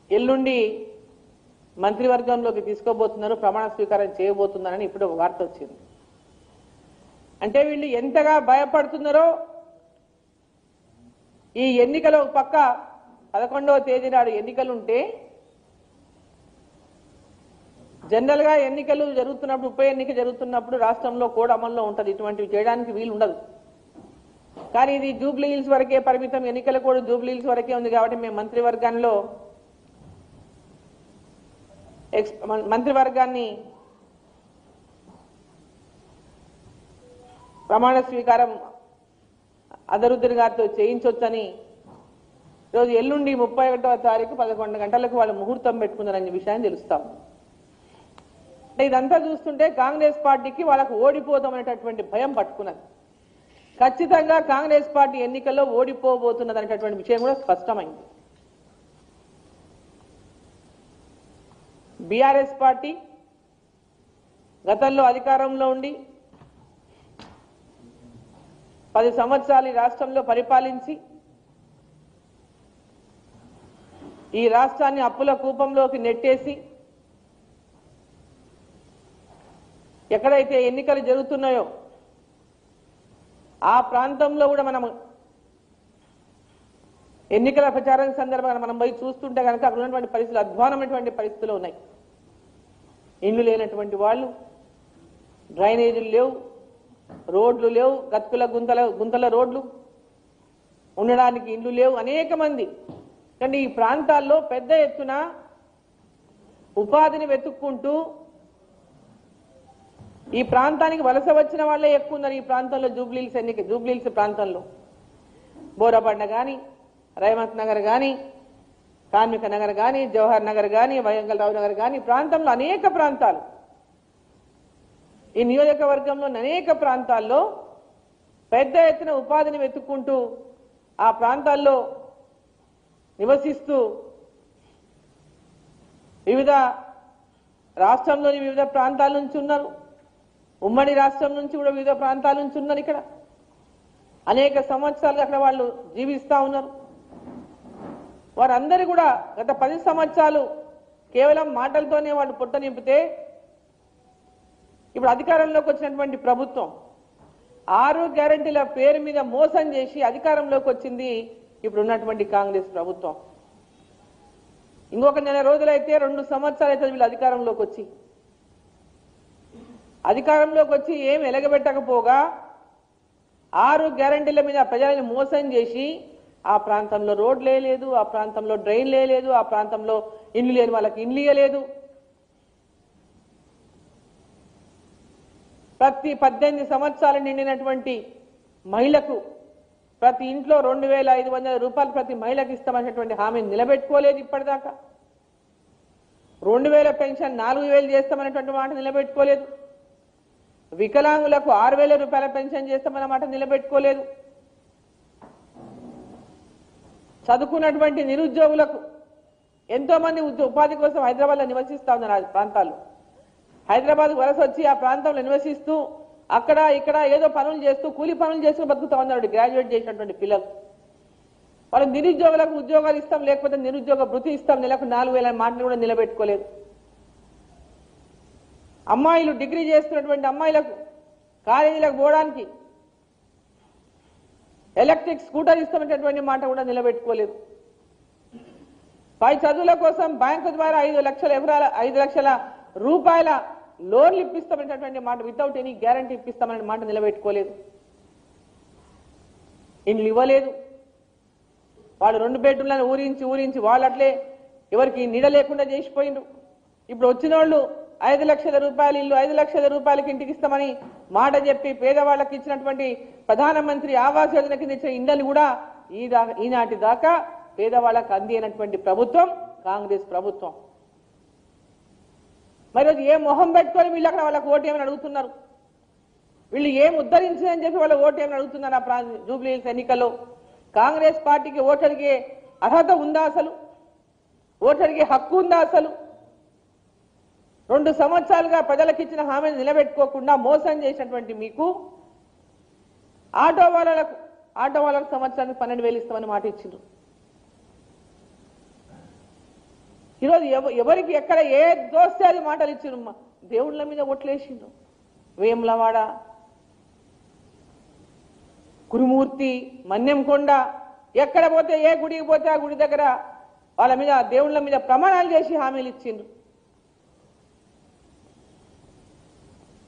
ఎల్లుండి మంత్రివర్గంలోకి తీసుకోబోతున్నారు, ప్రమాణ స్వీకారం చేయబోతున్నారని ఇప్పుడు ఒక వార్త వచ్చింది. అంటే వీళ్ళు ఎంతగా భయపడుతున్నారో, ఈ ఎన్నికల పక్క 11వ తేదీ నాడు ఎన్నికలుంటే జనరల్ గా ఎన్నికలు జరుగుతున్నప్పుడు, ఉప ఎన్నిక జరుగుతున్నప్పుడు రాష్ట్రంలో కోడ్ అమల్లో ఉంటుంది, ఇటువంటివి చేయడానికి వీలు ఉండదు. కానీ ఇది జూబ్లీ హిల్స్ వరకే పరిమితం, ఎన్నికల కోడ్ జూబ్లీ హిల్స్ వరకే ఉంది కాబట్టి మేము మంత్రివర్గాన్ని ప్రమాణ స్వీకారం అదరుద్దరి గారితో చేయించొచ్చని ఈరోజు ఎల్లుండి 31వ తారీఖు 11 గంటలకు వాళ్ళు ముహూర్తం పెట్టుకున్నారనే విషయాన్ని తెలుస్తాం. అంటే ఇదంతా చూస్తుంటే కాంగ్రెస్ పార్టీకి వాళ్ళకు ఓడిపోతామనేటటువంటి భయం పట్టుకున్నది. ఖచ్చితంగా కాంగ్రెస్ పార్టీ ఎన్నికల్లో ఓడిపోబోతున్నది అనేటటువంటి విషయం కూడా స్పష్టమైంది. బీఆర్ఎస్ పార్టీ గతంలో అధికారంలో ఉండి 10 సంవత్సరాలు ఈ రాష్ట్రంలో పరిపాలించి ఈ రాష్ట్రాన్ని అప్పుల కూపంలోకి నెట్టేసి ఎక్కడైతే ఎన్నికలు జరుగుతున్నాయో ఆ ప్రాంతంలో కూడా మనం ఎన్నికల ప్రచారం సందర్భంగా మనం పోయి చూస్తుంటే కనుక అక్కడ ఉన్నటువంటి పరిస్థితులు అధ్వానమైనటువంటి పరిస్థితులు ఉన్నాయి. ఇండ్లు లేనటువంటి వాళ్ళు, డ్రైనేజీలు లేవు, రోడ్లు లేవు, గతుకుల గుంతల రోడ్లు, ఉండడానికి ఇండ్లు లేవు, అనేక మంది. కానీ ఈ ప్రాంతాల్లో పెద్ద ఎత్తున ఉపాధిని వెతుక్కుంటూ ఈ ప్రాంతానికి వలస వచ్చిన వాళ్ళే ఎక్కువ ఉన్నారు. ఈ ప్రాంతంలో జూబ్లీహిల్స్ ప్రాంతంలో బోరబండ కానీ, రేవంత్ నగర్ కానీ, కార్మిక నగర్ కానీ, జవహర్ నగర్ కానీ, వయంగల్ నగర్ కానీ, ప్రాంతంలో అనేక ప్రాంతాలు, ఈ నియోజకవర్గంలో అనేక ప్రాంతాల్లో పెద్ద ఎత్తున ఉపాధిని వెతుక్కుంటూ ఆ ప్రాంతాల్లో నివసిస్తూ వివిధ రాష్ట్రంలోని వివిధ ప్రాంతాల నుంచి ఉన్నారు, ఉమ్మడి రాష్ట్రం నుంచి కూడా వివిధ ప్రాంతాల నుంచి ఉన్నారు. ఇక్కడ అనేక సంవత్సరాలుగా అక్కడ వాళ్ళు జీవిస్తూ ఉన్నారు. వారందరూ కూడా గత 10 సంవత్సరాలు కేవలం మాటలతోనే వాళ్ళు పొట్ట నింపితే ఇప్పుడు అధికారంలోకి వచ్చినటువంటి ప్రభుత్వం 6 గ్యారెంటీల పేరు మీద మోసం చేసి అధికారంలోకి వచ్చింది ఇప్పుడు ఉన్నటువంటి కాంగ్రెస్ ప్రభుత్వం. ఇంకొక నెల రోజులైతే 2 సంవత్సరాలు అయితే వీళ్ళు అధికారంలోకి వచ్చి ఏం ఎలగబెట్టకపోగా 6 గ్యారెంటీల మీద ప్రజలను మోసం చేసి ఆ ప్రాంతంలో రోడ్లే లేదు, ఆ ప్రాంతంలో డ్రైన్లే లేదు, ఆ ప్రాంతంలో ఇండ్లు లేని వాళ్ళకి ఇండ్లు ఇయ్యలేదు. ప్రతి 18 సంవత్సరాలు నిండినటువంటి మహిళకు ప్రతి ఇంట్లో 2,500 రూపాయలు ప్రతి మహిళకు ఇస్తామనేటువంటి హామీని నిలబెట్టుకోలేదు. ఇప్పటిదాకా 2,000 పెన్షన్ 4,000 చేస్తామనేటువంటి మాట నిలబెట్టుకోలేదు. వికలాంగులకు 6,000 రూపాయల పెన్షన్ చేస్తామన్న మాట నిలబెట్టుకోలేదు. చదువుకున్నటువంటి నిరుద్యోగులకు ఎంతో మంది ఉపాధి కోసం హైదరాబాద్లో నివసిస్తా ఉన్నారు. ఆ ప్రాంతాల్లో హైదరాబాద్ వలస వచ్చి ఆ ప్రాంతంలో నివసిస్తూ అక్కడ ఇక్కడ ఏదో పనులు చేస్తూ కూలి పనులు చేస్తూ బతుకుతా ఉన్నారు. గ్రాడ్యుయేట్ చేసినటువంటి పిల్లలు వాళ్ళు నిరుద్యోగులకు ఉద్యోగాలు ఇస్తాం, లేకపోతే నిరుద్యోగ భృతి ఇస్తాం, నెలకు 4,000 మాటలు కూడా నిలబెట్టుకోలేదు. అమ్మాయిలు డిగ్రీ చేస్తున్నటువంటి అమ్మాయిలకు కాలేజీలకు పోవడానికి ఎలక్ట్రిక్ స్కూటర్ ఇస్తామనేటువంటి మాట కూడా నిలబెట్టుకోలేదు. పై చదువుల కోసం బ్యాంకు ద్వారా 5 లక్షల రూపాయల లోన్లు ఇప్పిస్తామనేటువంటి మాట, వితౌట్ ఎనీ గ్యారంటీ ఇప్పిస్తామనే మాట నిలబెట్టుకోలేదు. ఇండ్లు ఇవ్వలేదు. వాళ్ళు 2 బెడ్రూమ్లను ఊరించి వాళ్ళు అట్లే ఎవరికి నీడ లేకుండా చేసిపోయిండ్రు. ఇప్పుడు వచ్చిన వాళ్ళు 5 లక్షల రూపాయలు ఇల్లు, 5 లక్షల రూపాయలకి ఇంటికి ఇస్తామని మాట చెప్పి పేదవాళ్ళకి ఇచ్చినటువంటి ప్రధానమంత్రి ఆవాస్ యోజన కింద ఇచ్చిన ఇండ్లు కూడా ఈనాటి దాకా పేదవాళ్ళకు అందినటువంటి ప్రభుత్వం కాంగ్రెస్ ప్రభుత్వం. మరి ఏ మొహం పెట్టుకొని వీళ్ళు అక్కడ వాళ్ళకి ఓటు ఏమని అడుగుతున్నారు? వీళ్ళు ఏం ఉద్ధరించిందని చెప్పి వాళ్ళ ఓటు ఏమని అడుగుతున్నారు? ఆ జూబ్లీ హిల్స్ ఎన్నికల్లో కాంగ్రెస్ పార్టీకి ఓటు అడిగే అర్హత ఉందా? అసలు ఓటు అడిగే హక్కు ఉందా? అసలు 2 సంవత్సరాలుగా ప్రజలకు ఇచ్చిన హామీని నిలబెట్టుకోకుండా మోసం చేసినటువంటి మీకు ఆటో వాళ్ళకు సంవత్సరానికి 12,000 ఇస్తామని మాట ఇచ్చిండ్రు. ఈరోజు ఎవరికి ఎక్కడ ఏ దోస్తే అది మాటలు ఇచ్చిండ్రు. దేవుళ్ళ మీద ఓట్లేసిండ్రు. వేములవాడ, గురుమూర్తి, మన్యంకొండ, ఎక్కడ పోతే ఏ గుడికి పోతే ఆ గుడి దగ్గర వాళ్ళ మీద దేవుళ్ళ మీద ప్రమాణాలు చేసి హామీలు ఇచ్చిండ్రు.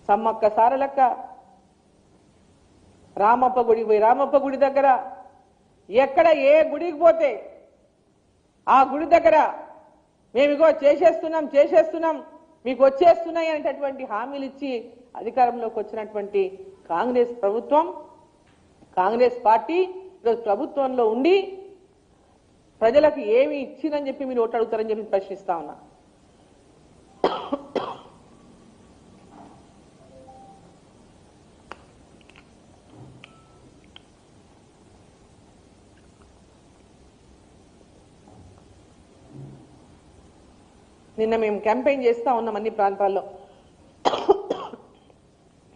సమ్మక్క సారలక్క, రామప్ప గుడికి పోయి రామప్ప గుడి దగ్గర ఎక్కడ ఏ గుడికి పోతే ఆ గుడి దగ్గర మేమిగో చేసేస్తున్నాం మీకు వచ్చేస్తున్నాయి అనేటటువంటి హామీలు ఇచ్చి అధికారంలోకి వచ్చినటువంటి కాంగ్రెస్ ప్రభుత్వం, కాంగ్రెస్ పార్టీ ఈరోజు ప్రభుత్వంలో ఉండి ప్రజలకు ఏమి ఇచ్చిందని చెప్పి మీరు ఓటు అడుగుతారని చెప్పి ప్రశ్నిస్తా ఉన్నా. నిన్న మేము క్యాంపెయిన్ చేస్తూ ఉన్నాం అన్ని ప్రాంతాల్లో.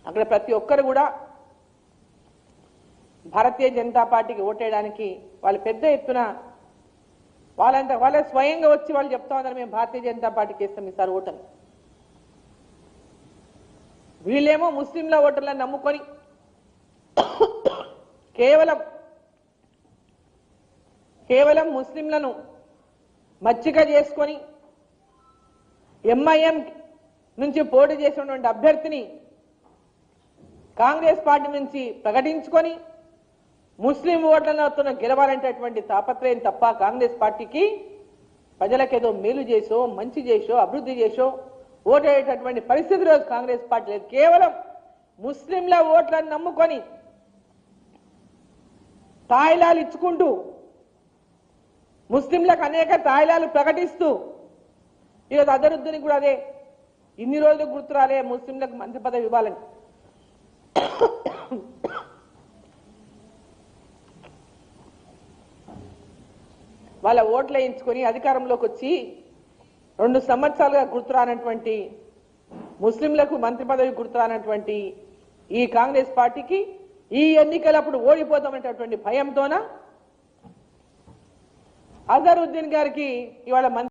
అక్కడ ప్రతి ఒక్కరు కూడా భారతీయ జనతా పార్టీకి ఓటేయడానికి వాళ్ళు పెద్ద ఎత్తున వాళ్ళే స్వయంగా వచ్చి వాళ్ళు చెప్తా ఉన్నారు, మేము భారతీయ జనతా పార్టీకి వేస్తాం ఈసారి ఓటని. వీళ్ళేమో ముస్లింల ఓటర్లను నమ్ముకొని కేవలం ముస్లింలను మచ్చిక చేసుకొని ఎంఐఎం నుంచి పోటీ చేసినటువంటి అభ్యర్థిని కాంగ్రెస్ పార్టీ నుంచి ప్రకటించుకొని ముస్లిం ఓట్లతో గెలవాలంటేటువంటి తాపత్రయం తప్ప కాంగ్రెస్ పార్టీకి ప్రజలకేదో మేలు చేసో మంచి చేసో అభివృద్ధి చేసో ఓటేటటువంటి పరిస్థితి రోజు కాంగ్రెస్ పార్టీ లేదు. కేవలం ముస్లింల ఓట్లను నమ్ముకొని తాయిలాలు ఇచ్చుకుంటూ ముస్లింలకు అనేక తాయిలాలు ప్రకటిస్తూ ఈరోజు అజరుద్దీన్ కూడా అదే ఇన్ని రోజులు గుర్తురాలే ముస్లింలకు మంత్రి పదవి ఇవ్వాలని. వాళ్ళ ఓట్లు వేయించుకొని అధికారంలోకి వచ్చి 2 సంవత్సరాలుగా గుర్తురానటువంటి ముస్లింలకు మంత్రి పదవి గుర్తురానటువంటి ఈ కాంగ్రెస్ పార్టీకి ఈ ఎన్నికలప్పుడు ఓడిపోతామనేటటువంటి భయంతోన అజరుద్దీన్ గారికి ఇవాళ